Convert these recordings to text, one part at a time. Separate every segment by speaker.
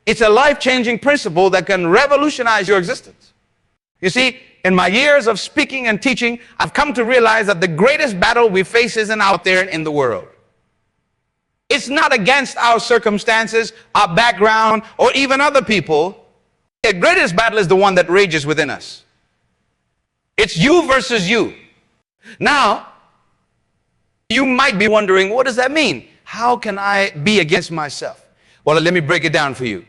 Speaker 1: It's a life-changing principle that can revolutionize your existence. You see, in my years of speaking and teaching, I've come to realize that the greatest battle we face isn't out there in the world. It's not against our circumstances, our background, or even other people. The greatest battle is the one that rages within us. It's you versus you. Now, you might be wondering, what does that mean? How can I be against myself? Well, let me break it down for you.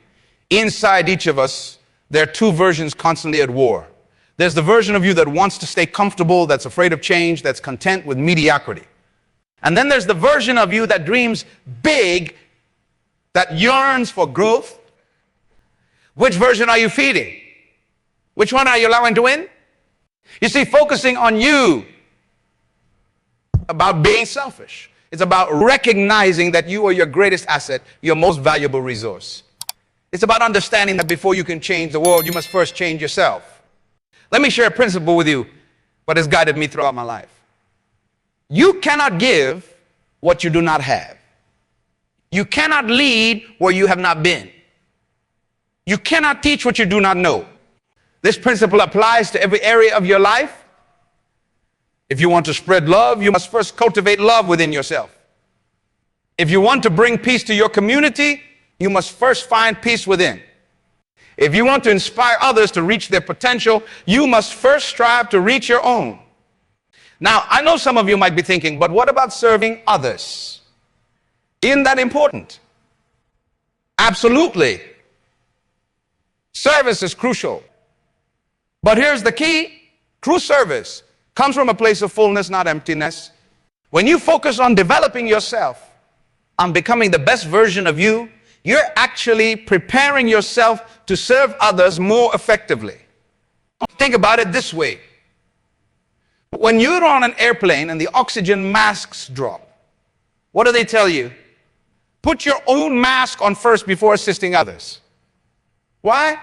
Speaker 1: Inside each of us, there are two versions constantly at war. There's the version of you that wants to stay comfortable, that's afraid of change, that's content with mediocrity. And then there's the version of you that dreams big, that yearns for growth. Which version are you feeding? Which one are you allowing to win? You see, focusing on you about being selfish. It's about recognizing that you are your greatest asset, your most valuable resource. It's about understanding that before you can change the world, you must first change yourself. Let me share a principle with you, what has guided me throughout my life. You cannot give what you do not have. You cannot lead where you have not been. You cannot teach what you do not know. This principle applies to every area of your life. If you want to spread love, you must first cultivate love within yourself. If you want to bring peace to your community, you must first find peace within. If you want to inspire others to reach their potential, you must first strive to reach your own. Now, I know some of you might be thinking, but what about serving others? Isn't that important? Absolutely. Service is crucial. But here's the key. True service comes from a place of fullness, not emptiness. When you focus on developing yourself, on becoming the best version of you, you're actually preparing yourself to serve others more effectively. Think about it this way. When you're on an airplane and the oxygen masks drop, what do they tell you? Put your own mask on first before assisting others. Why?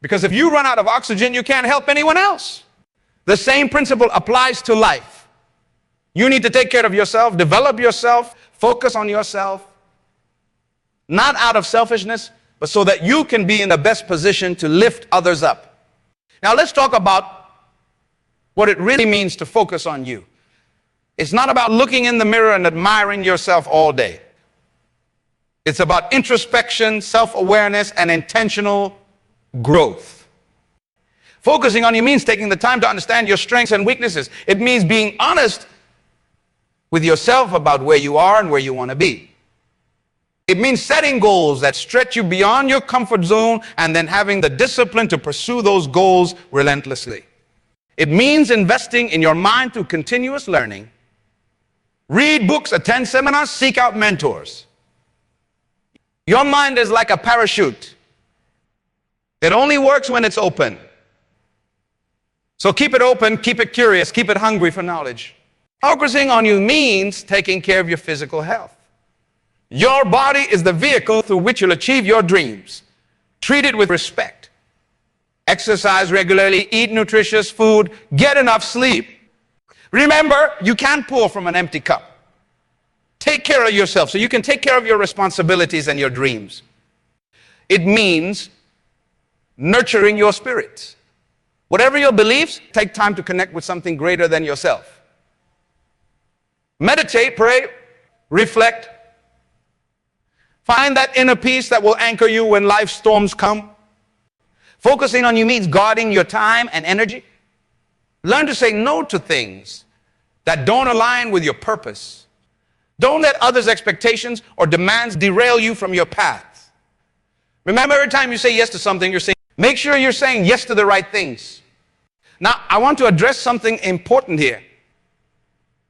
Speaker 1: Because if you run out of oxygen, you can't help anyone else. The same principle applies to life. You need to take care of yourself, develop yourself, focus on yourself, not out of selfishness, but so that you can be in the best position to lift others up. Now let's talk about what it really means to focus on you. It's not about looking in the mirror and admiring yourself all day. It's about introspection, self-awareness, and intentional growth. Focusing on you means taking the time to understand your strengths and weaknesses. It means being honest with yourself about where you are and where you want to be. It means setting goals that stretch you beyond your comfort zone and then having the discipline to pursue those goals relentlessly. It means investing in your mind through continuous learning. Read books, attend seminars, seek out mentors. Your mind is like a parachute. It only works when it's open. So keep it open, keep it curious, keep it hungry for knowledge. Focusing on you means taking care of your physical health. Your body is the vehicle through which you'll achieve your dreams. Treat it with respect. Exercise regularly, eat nutritious food, get enough sleep. Remember, you can't pour from an empty cup. Take care of yourself so you can take care of your responsibilities and your dreams. It means nurturing your spirit. Whatever your beliefs, take time to connect with something greater than yourself. Meditate, pray, reflect. Find that inner peace that will anchor you when life storms come. Focusing on you means guarding your time and energy. Learn to say no to things that don't align with your purpose. Don't let others' expectations or demands derail you from your path. Remember, every time you say yes to something, make sure you're saying yes to the right things. Now, I want to address something important here.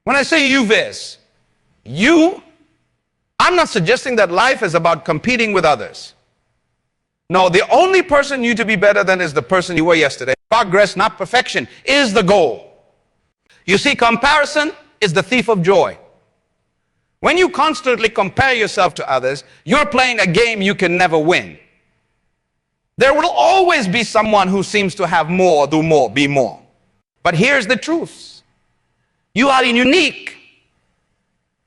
Speaker 1: When I say you, Viz, I'm not suggesting that life is about competing with others. No, the only person you to be better than is the person you were yesterday. Progress, not perfection, is the goal. You see, comparison is the thief of joy. When you constantly compare yourself to others, you're playing a game you can never win. There will always be someone who seems to have more, do more, be more. But here's the truth. You are unique.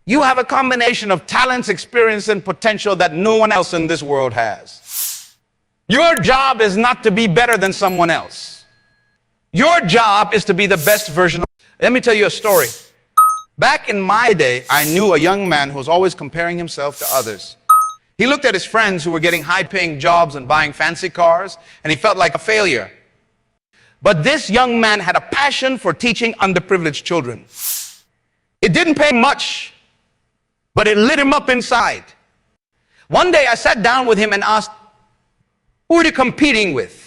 Speaker 1: You have a combination of talents, experience, and potential that no one else in this world has. Your job is not to be better than someone else. Your job is to be the best version of. Let me tell you a story. Back in my day, I knew a young man who was always comparing himself to others. He looked at his friends who were getting high-paying jobs and buying fancy cars, and he felt like a failure. But this young man had a passion for teaching underprivileged children. It didn't pay much, but it lit him up inside. One day I sat down with him and asked, who are you competing with?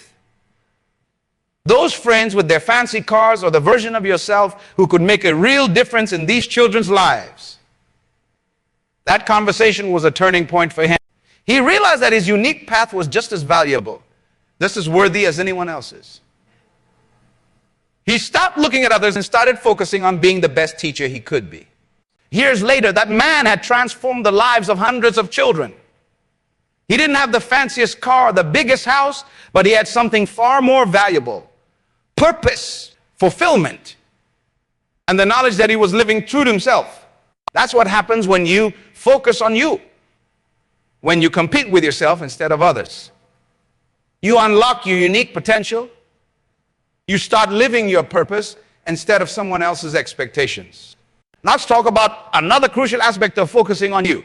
Speaker 1: Those friends with their fancy cars, or the version of yourself who could make a real difference in these children's lives? That conversation was a turning point for him. He realized that his unique path was just as valuable, just as worthy as anyone else's. He stopped looking at others and started focusing on being the best teacher he could be. Years later, that man had transformed the lives of hundreds of children. He didn't have the fanciest car, the biggest house, but he had something far more valuable: purpose, fulfillment, and the knowledge that he was living true to himself. That's what happens when you focus on you, when you compete with yourself instead of others. You unlock your unique potential. You start living your purpose instead of someone else's expectations. Now let's talk about another crucial aspect of focusing on you: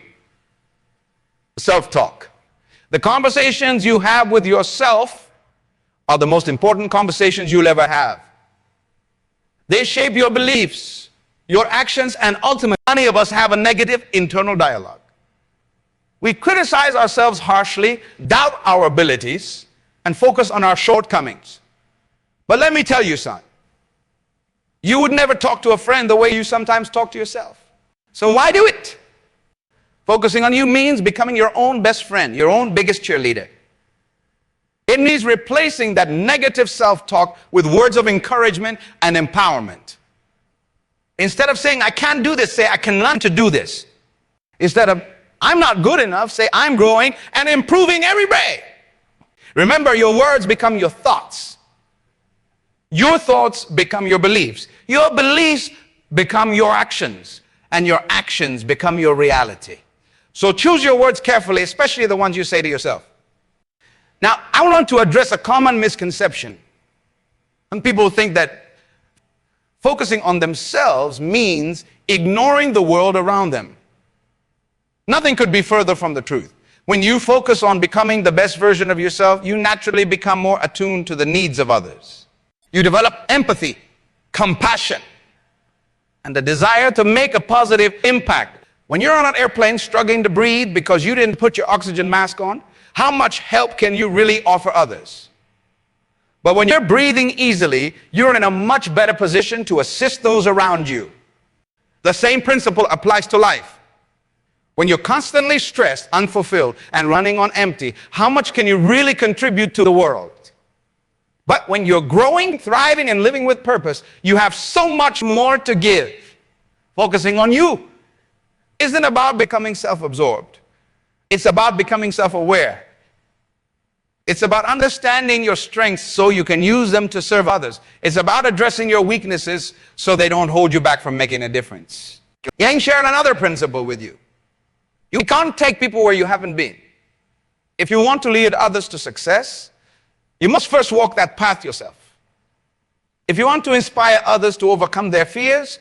Speaker 1: self-talk. The conversations you have with yourself are the most important conversations you'll ever have. They shape your beliefs, your actions, and ultimately, many of us have a negative internal dialogue. We criticize ourselves harshly, doubt our abilities, and focus on our shortcomings. But let me tell you, son, you would never talk to a friend the way you sometimes talk to yourself. So why do it? Focusing on you means becoming your own best friend, your own biggest cheerleader. It means replacing that negative self-talk with words of encouragement and empowerment. Instead of saying, I can't do this, say, I can learn to do this. Instead of, I'm not good enough, say, I'm growing and improving every day. Remember, your words become your thoughts. Your thoughts become your beliefs. Your beliefs become your actions. And your actions become your reality. So choose your words carefully, especially the ones you say to yourself. Now, I want to address a common misconception. Some people think that focusing on themselves means ignoring the world around them. Nothing could be further from the truth. When you focus on becoming the best version of yourself, you naturally become more attuned to the needs of others. You develop empathy, compassion, and the desire to make a positive impact. When you're on an airplane struggling to breathe because you didn't put your oxygen mask on, how much help can you really offer others? But when you're breathing easily, you're in a much better position to assist those around you. The same principle applies to life. When you're constantly stressed, unfulfilled, and running on empty, how much can you really contribute to the world? But when you're growing, thriving, and living with purpose, you have so much more to give. Focusing on you isn't about becoming self-absorbed. It's about becoming self-aware. It's about understanding your strengths so you can use them to serve others. It's about addressing your weaknesses so they don't hold you back from making a difference. Yang shared another principle with you. You can't take people where you haven't been. If you want to lead others to success, you must first walk that path yourself. If you want to inspire others to overcome their fears,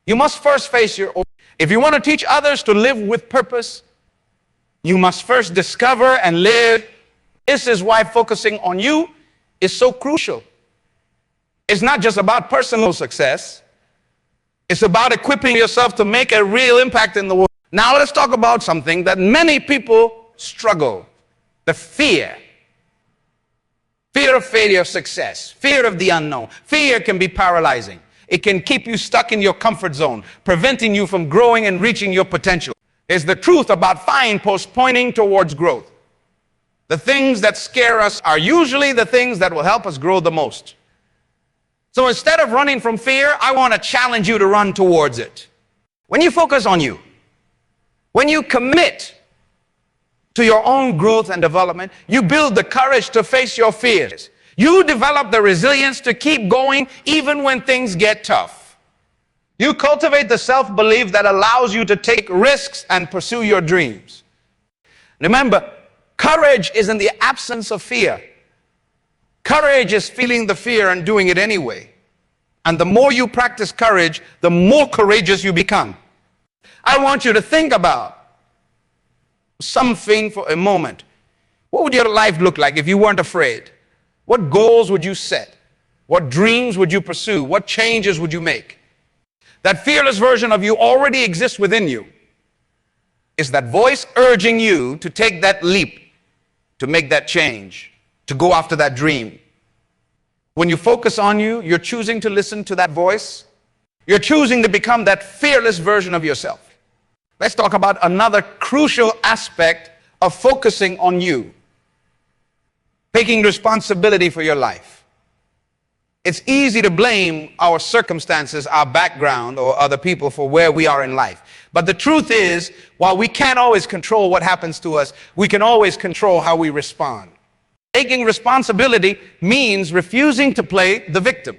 Speaker 1: you must first face your own. If you want to teach others to live with purpose, you must first discover and live. This is why focusing on you is so crucial. It's not just about personal success. It's about equipping yourself to make a real impact in the world. Now let's talk about something that many people struggle. The fear. Fear of failure, of success. Fear of the unknown. Fear can be paralyzing. It can keep you stuck in your comfort zone, preventing you from growing and reaching your potential. It's the truth about signposts pointing towards growth. The things that scare us are usually the things that will help us grow the most. So instead of running from fear, I want to challenge you to run towards it. When you focus on you, when you commit to your own growth and development, you build the courage to face your fears. You develop the resilience to keep going even when things get tough. You cultivate the self-belief that allows you to take risks and pursue your dreams. Remember, Courage is in the absence of fear. Courage is feeling the fear and doing it anyway. And the more you practice courage, the more courageous you become. I want you to think about something for a moment. What would your life look like if you weren't afraid? What goals would you set? What dreams would you pursue? What changes would you make? That fearless version of you already exists within you. It's that voice urging you to take that leap, to make that change, to go after that dream. When you focus on you, you're choosing to listen to that voice. You're choosing to become that fearless version of yourself. Let's talk about another crucial aspect of focusing on you. Taking responsibility for your life. It's easy to blame our circumstances, our background, or other people for where we are in life. But the truth is, while we can't always control what happens to us, we can always control how we respond. Taking responsibility means refusing to play the victim.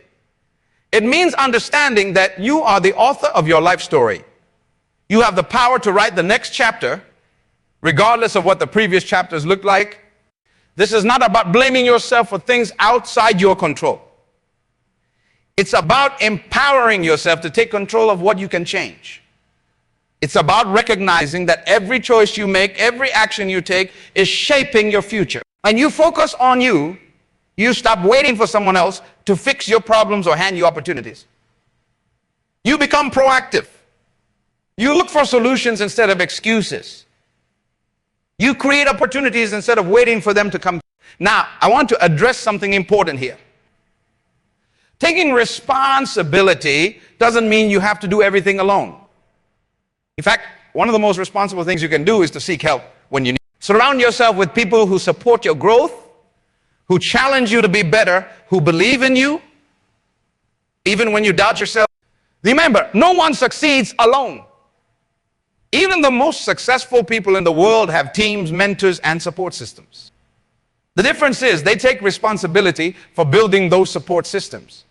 Speaker 1: It means understanding that you are the author of your life story. You have the power to write the next chapter, regardless of what the previous chapters looked like. This is not about blaming yourself for things outside your control. It's about empowering yourself to take control of what you can change. It's about recognizing that every choice you make, every action you take is shaping your future. And you focus on you, you stop waiting for someone else to fix your problems or hand you opportunities. You become proactive. You look for solutions instead of excuses. You create opportunities instead of waiting for them to come. Now, I want to address something important here. Taking responsibility doesn't mean you have to do everything alone. In fact, one of the most responsible things you can do is to seek help when you need. Surround yourself with people who support your growth, who challenge you to be better, who believe in you, even when you doubt yourself. Remember, no one succeeds alone. Even the most successful people in the world have teams, mentors, and support systems. The difference is they take responsibility for building those support systems.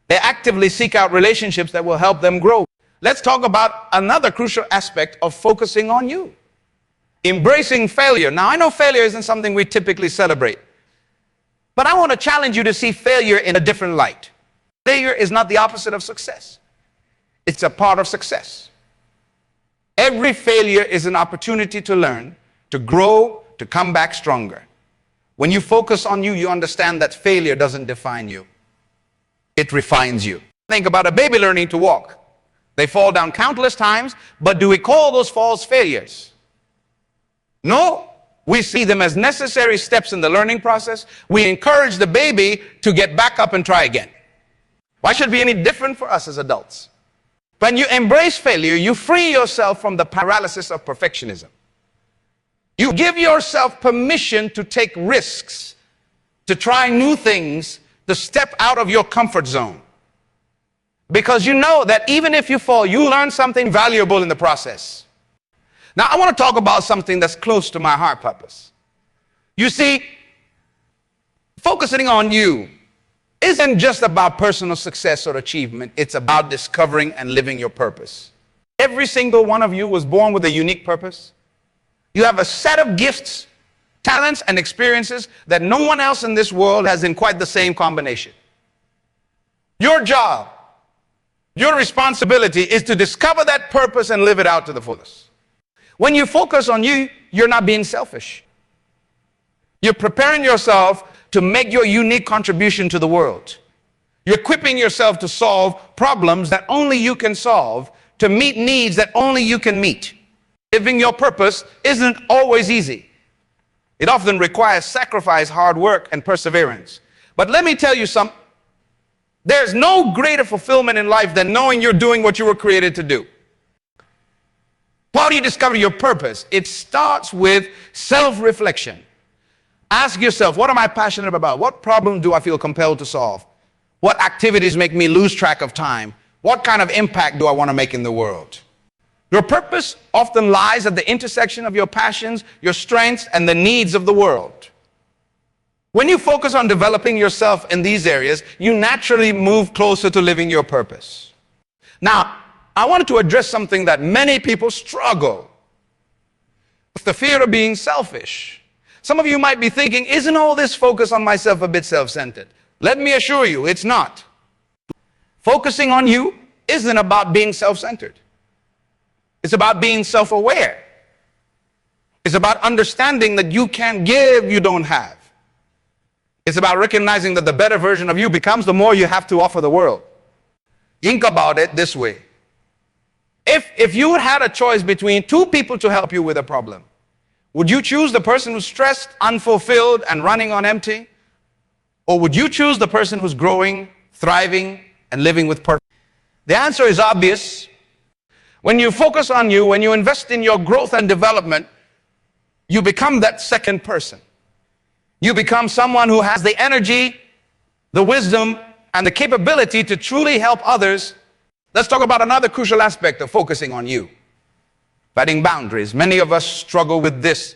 Speaker 1: They actively seek out relationships that will help them grow. Let's talk about another crucial aspect of focusing on you. Embracing failure. Now, I know failure isn't something we typically celebrate, but I want to challenge you to see failure in a different light. Failure is not the opposite of success. It's a part of success. Every failure is an opportunity to learn, to grow, to come back stronger. When you focus on you, you understand that failure doesn't define you. It refines you. Think about a baby learning to walk. They fall down countless times, but do we call those falls failures? No, we see them as necessary steps in the learning process. We encourage the baby to get back up and try again. Why should it be any different for us as adults? When you embrace failure, you free yourself from the paralysis of perfectionism. You give yourself permission to take risks, to try new things, to step out of your comfort zone. Because you know that even if you fall, you learn something valuable in the process. Now, I want to talk about something that's close to my heart purpose. You see, focusing on you isn't just about personal success or achievement. It's about discovering and living your purpose. Every single one of you was born with a unique purpose. You have a set of gifts, talents, and experiences that no one else in this world has in quite the same combination. Your job, your responsibility is to discover that purpose and live it out to the fullest. When you focus on you, you're not being selfish. You're preparing yourself to make your unique contribution to the world. You're equipping yourself to solve problems that only you can solve, to meet needs that only you can meet. Living your purpose isn't always easy. It often requires sacrifice, hard work, and perseverance. But let me tell you something. There's no greater fulfillment in life than knowing you're doing what you were created to do. How do you discover your purpose? It starts with self-reflection. Ask yourself, what am I passionate about? What problem do I feel compelled to solve? What activities make me lose track of time? What kind of impact do I want to make in the world? Your purpose often lies at the intersection of your passions, your strengths, and the needs of the world. When you focus on developing yourself in these areas, you naturally move closer to living your purpose. Now, I wanted to address something that many people struggle with: the fear of being selfish. Some of you might be thinking, isn't all this focus on myself a bit self-centered? Let me assure you, it's not. Focusing on you isn't about being self-centered. It's about being self-aware. It's about understanding that you can't give you don't have. It's about recognizing that the better version of you becomes the more you have to offer the world. Think about it this way. If you had a choice between two people to help you with a problem, would you choose the person who's stressed, unfulfilled, and running on empty? Or would you choose the person who's growing, thriving, and living with purpose? The answer is obvious. When you focus on you, when you invest in your growth and development, you become that second person. You become someone who has the energy, the wisdom, and the capability to truly help others. Let's talk about another crucial aspect of focusing on you. Setting boundaries. Many of us struggle with this.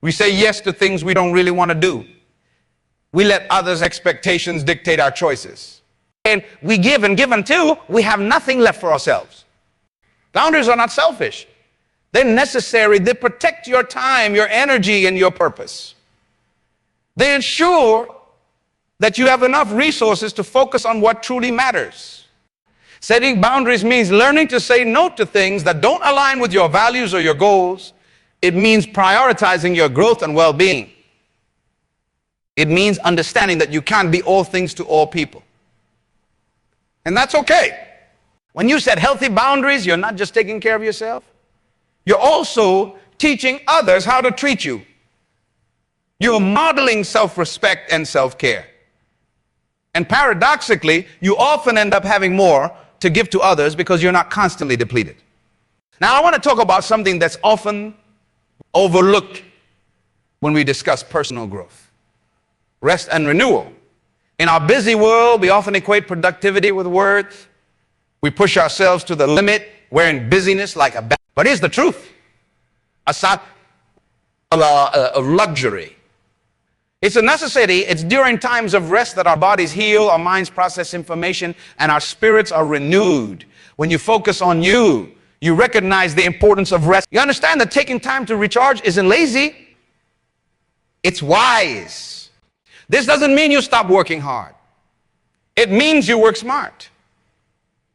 Speaker 1: We say yes to things we don't really want to do. We let others' expectations dictate our choices. And we give and give until we have nothing left for ourselves. Boundaries are not selfish. They're necessary. They protect your time, your energy, and your purpose. They ensure that you have enough resources to focus on what truly matters. Setting boundaries means learning to say no to things that don't align with your values or your goals. It means prioritizing your growth and well-being. It means understanding that you can't be all things to all people. And that's okay. When you set healthy boundaries, you're not just taking care of yourself. You're also teaching others how to treat you. You're modeling self-respect and self-care. And paradoxically, you often end up having more to give to others because you're not constantly depleted. Now, I want to talk about something that's often overlooked when we discuss personal growth. Rest and renewal. In our busy world, we often equate productivity with worth. We push ourselves to the limit, wearing busyness like a badge. But here's the truth. Aside of luxury, it's a necessity. It's during times of rest that our bodies heal, our minds process information, and our spirits are renewed. When you focus on you, you recognize the importance of rest. You understand that taking time to recharge isn't lazy. It's wise. This doesn't mean you stop working hard. It means you work smart.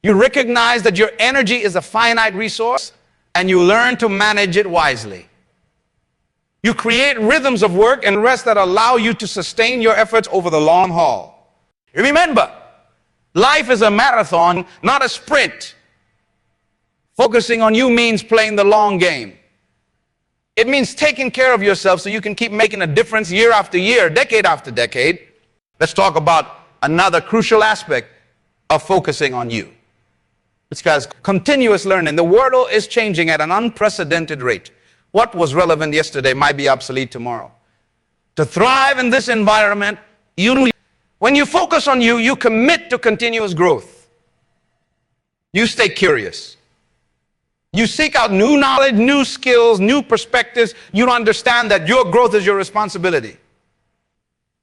Speaker 1: You recognize that your energy is a finite resource, and you learn to manage it wisely. You create rhythms of work and rest that allow you to sustain your efforts over the long haul. Remember, life is a marathon, not a sprint. Focusing on you means playing the long game. It means taking care of yourself so you can keep making a difference year after year, decade after decade. Let's talk about another crucial aspect of focusing on you. It's because continuous learning. The world is changing at an unprecedented rate. What was relevant yesterday might be obsolete tomorrow. To thrive in this environment, when you focus on you, you commit to continuous growth. You stay curious. You seek out new knowledge, new skills, new perspectives. You understand that your growth is your responsibility.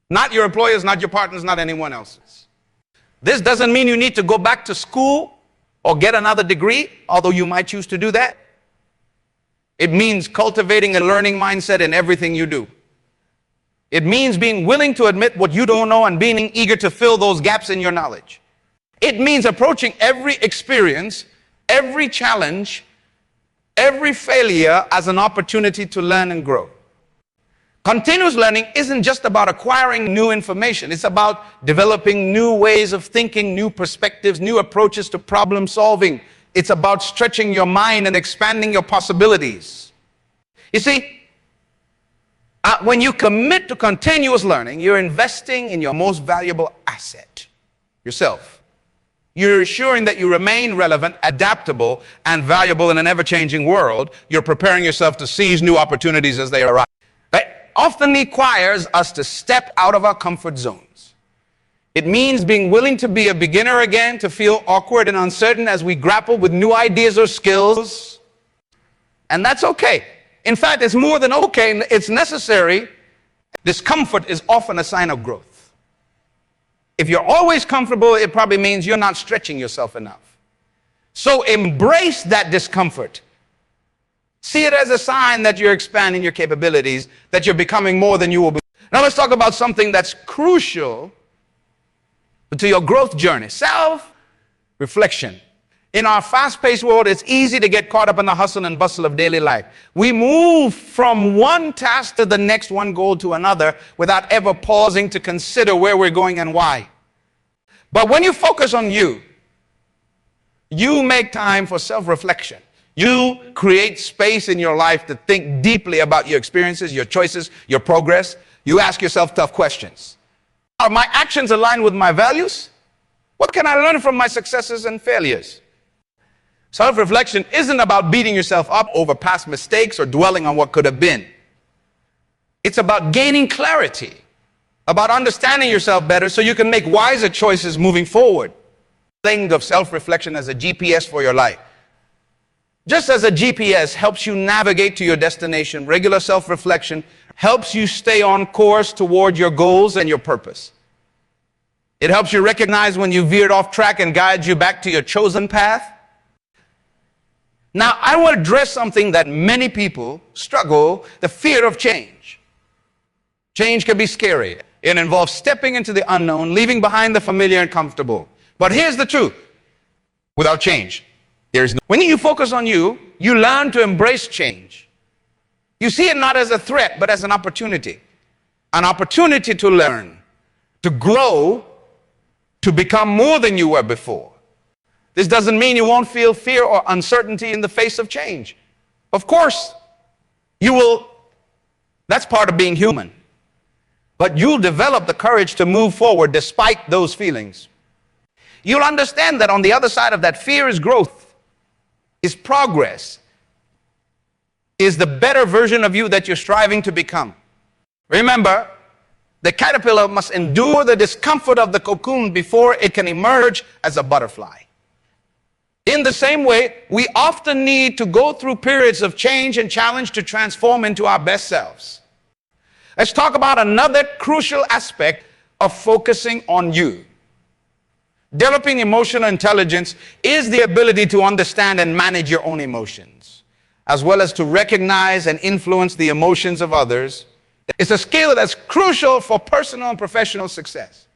Speaker 1: Not your employers, not your partners, not anyone else's. This doesn't mean you need to go back to school or get another degree, although you might choose to do that. It means cultivating a learning mindset in everything you do. It means being willing to admit what you don't know and being eager to fill those gaps in your knowledge. It means approaching every experience, every challenge, every failure as an opportunity to learn and grow. Continuous learning isn't just about acquiring new information. It's about developing new ways of thinking, new perspectives, new approaches to problem solving. It's about stretching your mind and expanding your possibilities. You see, when you commit to continuous learning, you're investing in your most valuable asset, yourself. You're ensuring that you remain relevant, adaptable, and valuable in an ever-changing world. You're preparing yourself to seize new opportunities as they arise. That often requires us to step out of our comfort zones. It means being willing to be a beginner again, to feel awkward and uncertain as we grapple with new ideas or skills. And that's okay. In fact, it's more than okay, it's necessary. Discomfort is often a sign of growth. If you're always comfortable, it probably means you're not stretching yourself enough. So embrace that discomfort. See it as a sign that you're expanding your capabilities, that you're becoming more than you will be. Now let's talk about something that's crucial to your growth journey: self-reflection. In our fast-paced world, it's easy to get caught up in the hustle and bustle of daily life. We move from one task to the next, one goal to another, without ever pausing to consider where we're going and why. But when you focus on you make time for self-reflection. You create space in your life to think deeply about your experiences, your choices, your progress. You ask yourself tough questions. Are my actions aligned with my values? What can I learn from my successes and failures? Self-reflection isn't about beating yourself up over past mistakes or dwelling on what could have been. It's about gaining clarity, about understanding yourself better so you can make wiser choices moving forward. Think of self-reflection as a GPS for your life. Just as a GPS helps you navigate to your destination, regular self-reflection helps you stay on course toward your goals and your purpose. It helps you recognize when you veered off track and guides you back to your chosen path. Now, I want to address something that many people struggle: the fear of change. Change can be scary. It involves stepping into the unknown, leaving behind the familiar and comfortable. But here's the truth: without change, there's no. When you focus on you learn to embrace change. You see it not as a threat, but as an opportunity to learn, to grow, to become more than you were before. This doesn't mean you won't feel fear or uncertainty in the face of change. Of course, you will. That's part of being human. But you'll develop the courage to move forward despite those feelings. You'll understand that on the other side of that fear is growth, is progress, is the better version of you that you're striving to become. Remember, the caterpillar must endure the discomfort of the cocoon before it can emerge as a butterfly. In the same way, we often need to go through periods of change and challenge to transform into our best selves. Let's talk about another crucial aspect of focusing on you. Developing emotional intelligence is the ability to understand and manage your own emotions, as well as to recognize and influence the emotions of others. It's a skill that's crucial for personal and professional success.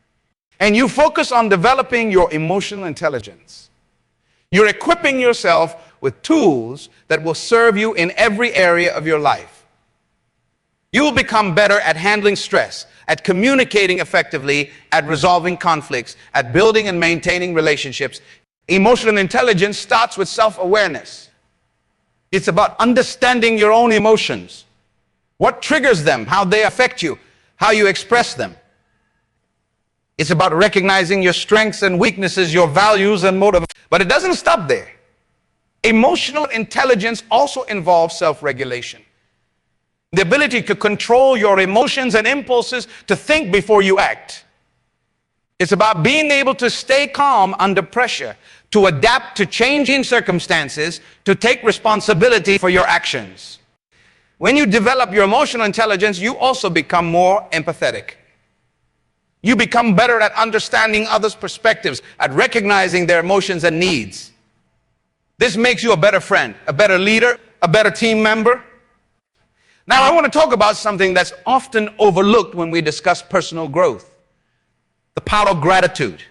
Speaker 1: And you focus on developing your emotional intelligence. You're equipping yourself with tools that will serve you in every area of your life. You will become better at handling stress, at communicating effectively, at resolving conflicts, at building and maintaining relationships. Emotional intelligence starts with self-awareness. It's about understanding your own emotions, what triggers them, how they affect you, how you express them. It's about recognizing your strengths and weaknesses, your values and motives. But it doesn't stop there. Emotional intelligence also involves self-regulation. The ability to control your emotions and impulses, to think before you act. It's about being able to stay calm under pressure, to adapt to changing circumstances, to take responsibility for your actions. When you develop your emotional intelligence, you also become more empathetic. You become better at understanding others' perspectives, at recognizing their emotions and needs. This makes you a better friend, a better leader, a better team member. Now, I want to talk about something that's often overlooked when we discuss personal growth: the power of gratitude.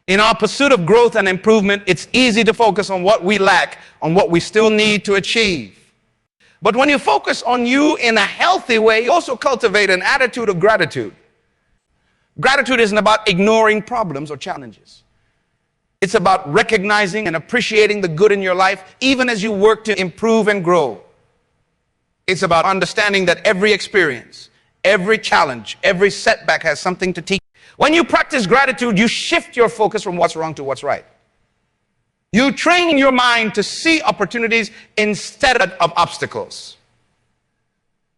Speaker 1: In our pursuit of growth and improvement, it's easy to focus on what we lack, on what we still need to achieve. But when you focus on you in a healthy way, you also cultivate an attitude of gratitude. Gratitude isn't about ignoring problems or challenges. It's about recognizing and appreciating the good in your life, even as you work to improve and grow. It's about understanding that every experience, every challenge, every setback has something to teach. When you practice gratitude, you shift your focus from what's wrong to what's right. You train your mind to see opportunities instead of obstacles.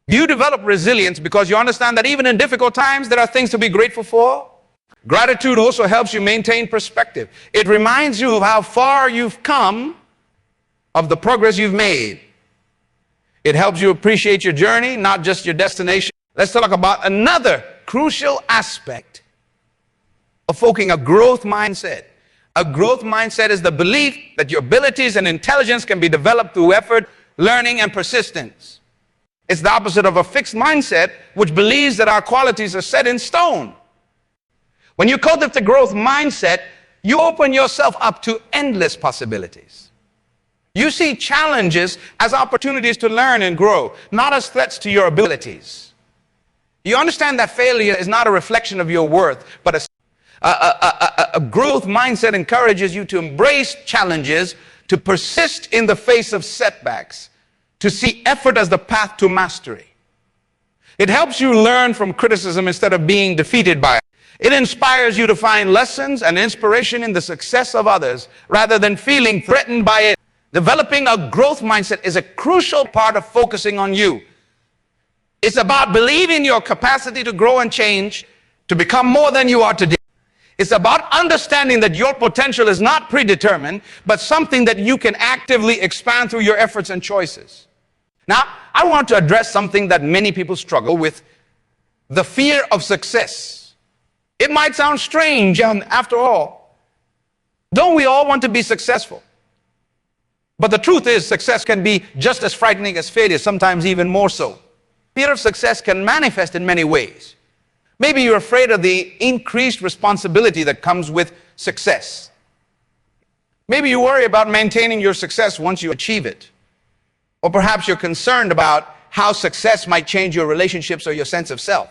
Speaker 1: You develop resilience because you understand that even in difficult times, there are things to be grateful for. Gratitude also helps you maintain perspective. It reminds you of how far you've come, of the progress you've made. It helps you appreciate your journey, not just your destination. Let's talk about another crucial aspect of focusing: a growth mindset. A growth mindset is the belief that your abilities and intelligence can be developed through effort, learning, and persistence. It's the opposite of a fixed mindset, which believes that our qualities are set in stone. When you cultivate the growth mindset, you open yourself up to endless possibilities. You see challenges as opportunities to learn and grow, not as threats to your abilities. You understand that failure is not a reflection of your worth, but a growth mindset encourages you to embrace challenges, to persist in the face of setbacks, to see effort as the path to mastery. It helps you learn from criticism instead of being defeated by it. It inspires you to find lessons and inspiration in the success of others rather than feeling threatened by it. Developing a growth mindset is a crucial part of focusing on you. It's about believing your capacity to grow and change, to become more than you are today. It's about understanding that your potential is not predetermined, but something that you can actively expand through your efforts and choices. Now, I want to address something that many people struggle with, the fear of success. It might sound strange, and after all, don't we all want to be successful? But the truth is, success can be just as frightening as failure, sometimes even more so. Fear of success can manifest in many ways. Maybe you're afraid of the increased responsibility that comes with success. Maybe you worry about maintaining your success once you achieve it. Or perhaps you're concerned about how success might change your relationships or your sense of self.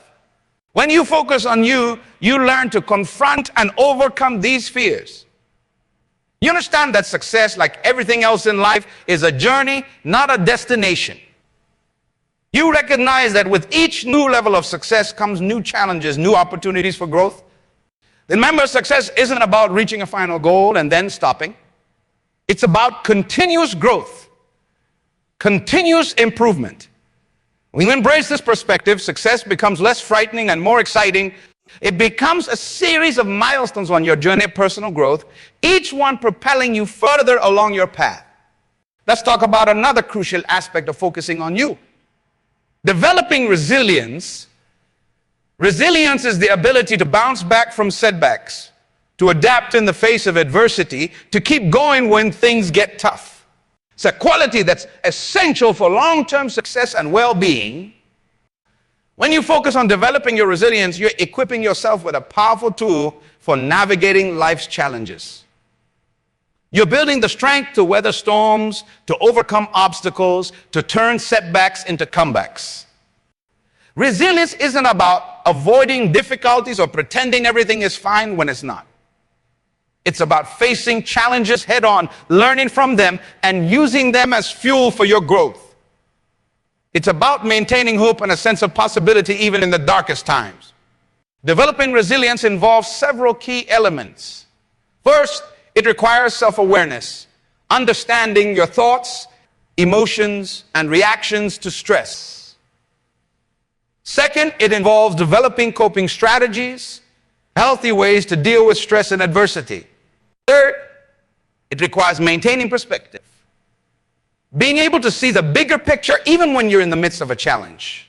Speaker 1: When you focus on you, you learn to confront and overcome these fears. You understand that success, like everything else in life, is a journey, not a destination. You recognize that with each new level of success comes new challenges, new opportunities for growth. Remember, success isn't about reaching a final goal and then stopping. It's about continuous growth, continuous improvement. When you embrace this perspective, success becomes less frightening and more exciting. It becomes a series of milestones on your journey of personal growth, each one propelling you further along your path. Let's talk about another crucial aspect of focusing on you. Developing resilience. Resilience is the ability to bounce back from setbacks, to adapt in the face of adversity, to keep going when things get tough. It's a quality that's essential for long-term success and well-being. When you focus on developing your resilience, you're equipping yourself with a powerful tool for navigating life's challenges. You're building the strength to weather storms, to overcome obstacles, to turn setbacks into comebacks. Resilience isn't about avoiding difficulties or pretending everything is fine when it's not. It's about facing challenges head on, learning from them, and using them as fuel for your growth. It's about maintaining hope and a sense of possibility even in the darkest times. Developing resilience involves several key elements. First, it requires self-awareness, understanding your thoughts, emotions, and reactions to stress. Second, it involves developing coping strategies, healthy ways to deal with stress and adversity. Third, it requires maintaining perspective, being able to see the bigger picture even when you're in the midst of a challenge.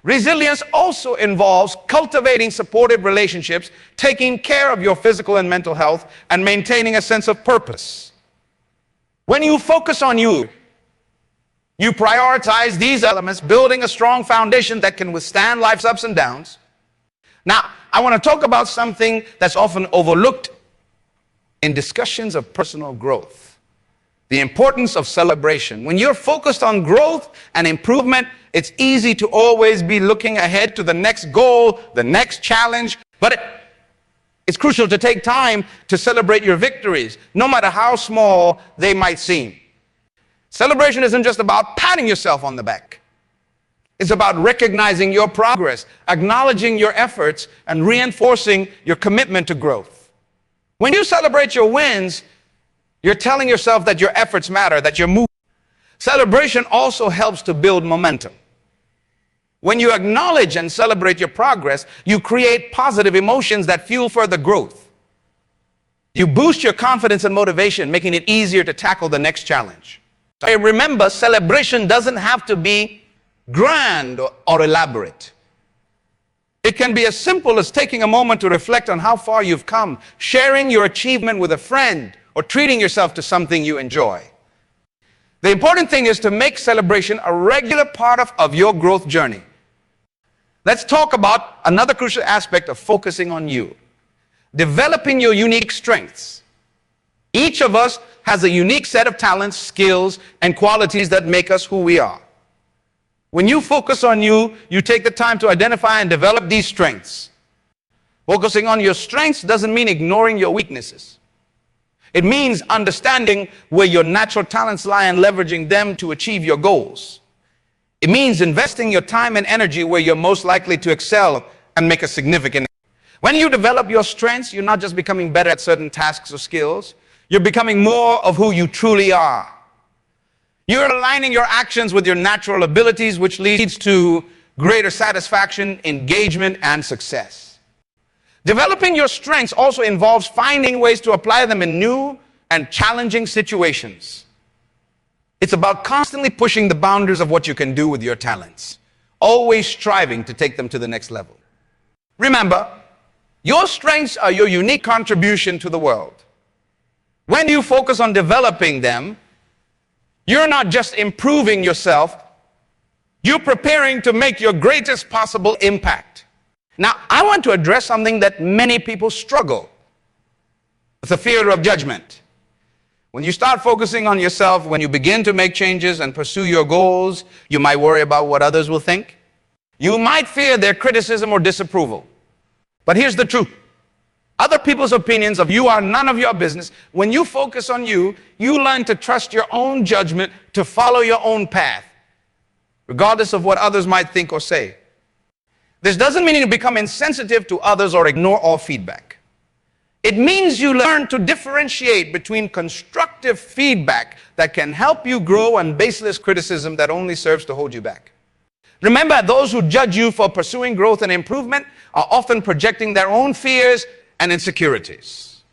Speaker 1: Resilience also involves cultivating supportive relationships, taking care of your physical and mental health, and maintaining a sense of purpose. When you focus on you, you prioritize these elements, building a strong foundation that can withstand life's ups and downs. Now, I want to talk about something that's often overlooked in discussions of personal growth: the importance of celebration. When you're focused on growth and improvement, it's easy to always be looking ahead to the next goal, the next challenge, but it's crucial to take time to celebrate your victories, no matter how small they might seem. Celebration isn't just about patting yourself on the back. It's about recognizing your progress, acknowledging your efforts, and reinforcing your commitment to growth. When you celebrate your wins, you're telling yourself that your efforts matter, that you're moving. Celebration also helps to build momentum. When you acknowledge and celebrate your progress, you create positive emotions that fuel further growth. You boost your confidence and motivation, making it easier to tackle the next challenge. So remember, celebration doesn't have to be grand or elaborate. It can be as simple as taking a moment to reflect on how far you've come, sharing your achievement with a friend, or treating yourself to something you enjoy. The important thing is to make celebration a regular part of your growth journey. Let's talk about another crucial aspect of focusing on you. Developing your unique strengths. Each of us has a unique set of talents, skills, and qualities that make us who we are. When you focus on you, you take the time to identify and develop these strengths. Focusing on your strengths doesn't mean ignoring your weaknesses. It means understanding where your natural talents lie and leveraging them to achieve your goals. It means investing your time and energy where you're most likely to excel and make a significant impact. When you develop your strengths, you're not just becoming better at certain tasks or skills. You're becoming more of who you truly are. You're aligning your actions with your natural abilities, which leads to greater satisfaction, engagement, and success. Developing your strengths also involves finding ways to apply them in new and challenging situations. It's about constantly pushing the boundaries of what you can do with your talents, always striving to take them to the next level. Remember, your strengths are your unique contribution to the world. When you focus on developing them, you're not just improving yourself, you're preparing to make your greatest possible impact. Now, I want to address something that many people struggle with: the fear of judgment. When you start focusing on yourself, when you begin to make changes and pursue your goals, you might worry about what others will think. You might fear their criticism or disapproval. But here's the truth. Other people's opinions of you are none of your business. When you focus on you, you learn to trust your own judgment, to follow your own path, regardless of what others might think or say. This doesn't mean you become insensitive to others or ignore all feedback. It means you learn to differentiate between constructive feedback that can help you grow and baseless criticism that only serves to hold you back. Remember, those who judge you for pursuing growth and improvement are often projecting their own fears and insecurities.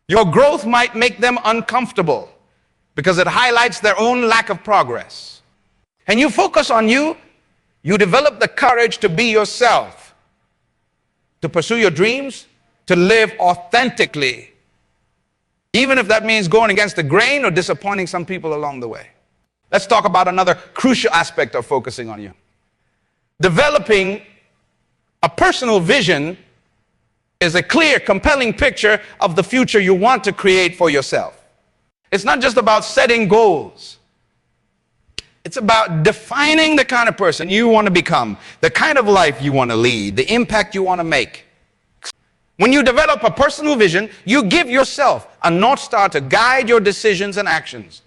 Speaker 1: Your growth might make them uncomfortable because it highlights their own lack of progress. And you focus on you, you develop the courage to be yourself, to pursue your dreams, to live authentically, even if that means going against the grain or disappointing some people along the way. Let's talk about another crucial aspect of focusing on you. Developing a personal vision is a clear, compelling picture of the future you want to create for yourself. It's not just about setting goals. It's about defining the kind of person you want to become, the kind of life you want to lead, the impact you want to make. When you develop a personal vision, you give yourself a North Star to guide your decisions and actions.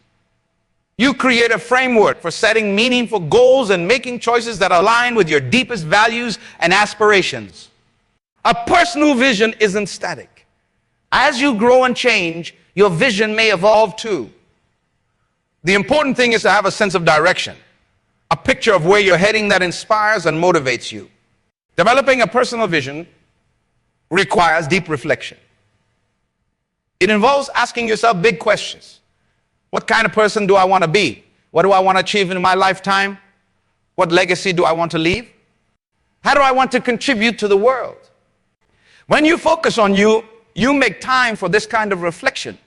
Speaker 1: You create a framework for setting meaningful goals and making choices that align with your deepest values and aspirations. A personal vision isn't static. As you grow and change, your vision may evolve too. The important thing is to have a sense of direction, a picture of where you're heading that inspires and motivates you. Developing a personal vision requires deep reflection. It involves asking yourself big questions. What kind of person do I want to be? What do I want to achieve in my lifetime? What legacy do I want to leave? How do I want to contribute to the world? When you focus on you, you make time for this kind of reflection.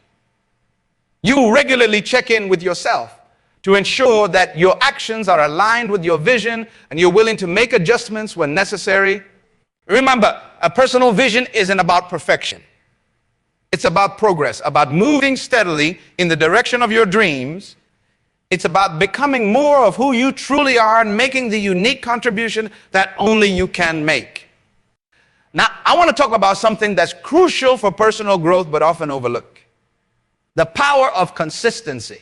Speaker 1: You regularly check in with yourself to ensure that your actions are aligned with your vision and you're willing to make adjustments when necessary. Remember, a personal vision isn't about perfection. It's about progress, about moving steadily in the direction of your dreams. It's about becoming more of who you truly are and making the unique contribution that only you can make. Now, I want to talk about something that's crucial for personal growth but often overlooked: the power of consistency.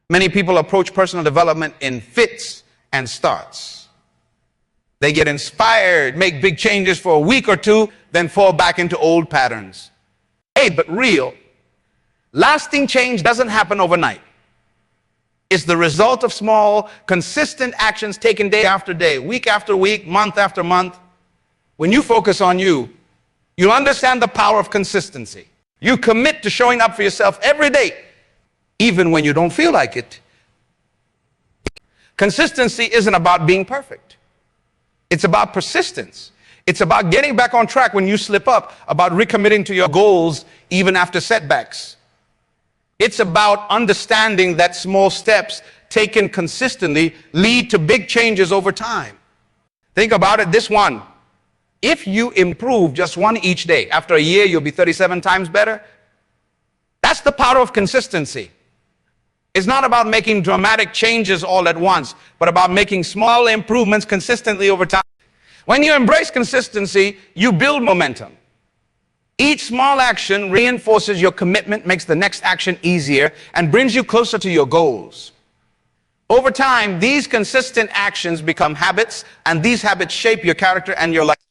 Speaker 1: Many people approach personal development in fits and starts. They get inspired, make big changes for a week or two, then fall back into old patterns. Hey, but real, lasting change doesn't happen overnight. It's the result of small, consistent actions taken day after day, week after week, month after month. When you focus on you, you understand the power of consistency. You commit to showing up for yourself every day, even when you don't feel like it. Consistency isn't about being perfect. It's about persistence. It's about getting back on track when you slip up, about recommitting to your goals even after setbacks. It's about understanding that small steps taken consistently lead to big changes over time. Think about it this one. If you improve just one each day, after a year, you'll be 37 times better. That's the power of consistency. It's not about making dramatic changes all at once, but about making small improvements consistently over time. When you embrace consistency, you build momentum. Each small action reinforces your commitment, makes the next action easier, and brings you closer to your goals. Over time, these consistent actions become habits, and these habits shape your character and your life.